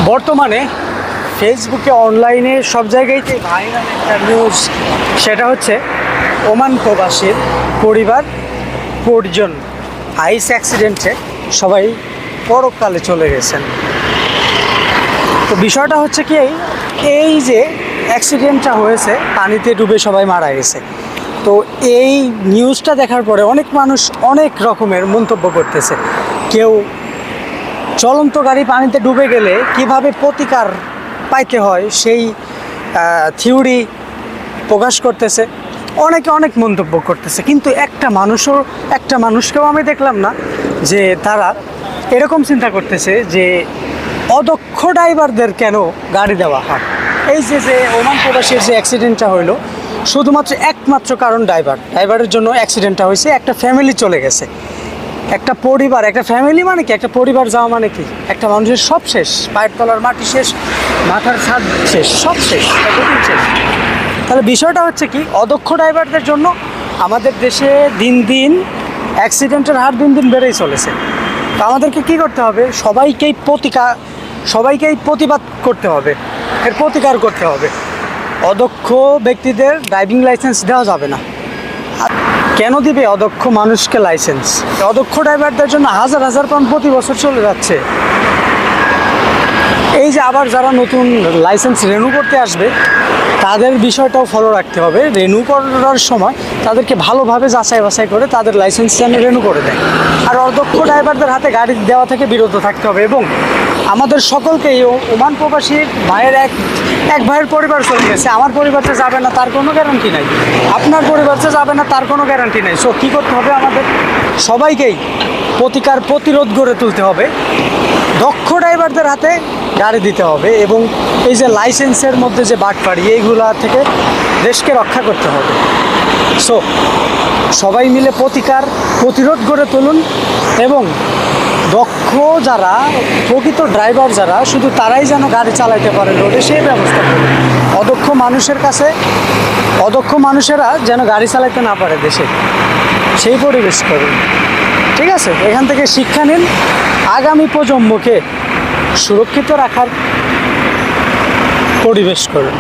বর্তমানে ফেসবুকে অনলাইনে সব জায়গায়তে ভাইরাল একটা নিউজ, সেটা হচ্ছে ওমান প্রবাসীর পরিবার 4 জন আইস অ্যাক্সিডেন্টে সবাই পরকালে চলে গেছেন। তো বিষয়টা হচ্ছে কি, এই যে অ্যাক্সিডেন্টটা হয়েছে পানিতে ডুবে সবাই মারা গেছে। তো এই নিউজটা দেখার পরে অনেক মানুষ অনেক রকমের মন্তব্য করতেছে। কেউ চলন্ত গাড়ি পানিতে ডুবে গেলে কিভাবে প্রতিকার পাইতে হয় সেই থিওরি প্রকাশ করতেছে, অনেকে অনেক মন্তব্য করতেছে। কিন্তু একটা মানুষকেও আমি দেখলাম না যে তারা এরকম চিন্তা করতেছে যে অদক্ষ ড্রাইভারদের কেন গাড়ি দেওয়া হয়। এই যে ওমান প্রবাসীর যে অ্যাক্সিডেন্টটা হইলো, শুধুমাত্র একমাত্র কারণ ড্রাইভারের জন্য অ্যাক্সিডেন্টটা হয়েছে। একটা ফ্যামিলি চলে গেছে, একটা পরিবার, একটা ফ্যামিলি মানে কি, একটা পরিবার যাওয়া মানে কি, একটা মানুষের সব শেষ, পায়ের তলার মাটি শেষ, মাথার ছাদ শেষ, সব শেষ, শেষ। তাহলে বিষয়টা হচ্ছে কি, অদক্ষ ড্রাইভারদের জন্য আমাদের দেশে দিন দিন অ্যাক্সিডেন্টের হার দিন দিন বেড়েই চলেছে। তো আমাদেরকে কী করতে হবে, সবাইকেই প্রতিবাদ করতে হবে, এর প্রতিকার করতে হবে। অদক্ষ ব্যক্তিদের ড্রাইভিং লাইসেন্স দেওয়া যাবে না। কেন দিবে অদক্ষ মানুষকে লাইসেন্স? অদক্ষ ড্রাইভারদের জন্য হাজার হাজার পাউন্ড প্রতি বছর চলে যাচ্ছে। এই যে আবার যারা নতুন লাইসেন্স রিনিউ করতে আসবে, তাদের বিষয়টাও ফলো রাখতে হবে। রিনিউ করার সময় তাদেরকে ভালোভাবে যাচাই বাছাই করে তাদের লাইসেন্স যেন রিনিউ করে দেয়। আর অদক্ষ ড্রাইভারদের হাতে গাড়ি দেওয়া থেকে বিরত থাকতে হবে। এবং আমাদের সকলকেই, ওমান প্রবাসীর ভাইয়ের এক ভাইয়ের পরিবার চলে গেছে, আমার পরিবারতে যাবে না তার কোনো গ্যারান্টি নাই, আপনার পরিবারতে যাবে না তার কোনো গ্যারান্টি নাই। সো কী করতে হবে, আমাদের সবাইকেই প্রতিরোধ গড়ে তুলতে হবে, দক্ষ ড্রাইভারদের হাতে গাড়ি দিতে হবে এবং এই যে লাইসেন্সের মধ্যে যে বাটপাড়ি, এইগুলা থেকে দেশকে রক্ষা করতে হবে। সো সবাই মিলে প্রতিরোধ গড়ে তুলুন এবং দক্ষ যারা, প্রকৃত ড্রাইভার যারা, শুধু তারাই যেন গাড়ি চালাইতে পারে রোডে, সেই ব্যবস্থা করুন। অদক্ষ মানুষেরা যেন গাড়ি চালাইতে না পারে দেশে, সেই পরিবেশ করুন। ঠিক আছে, এখান থেকে শিক্ষা নিন, আগামী প্রজন্মকে সুরক্ষিত রাখার পরিবেশ করুন।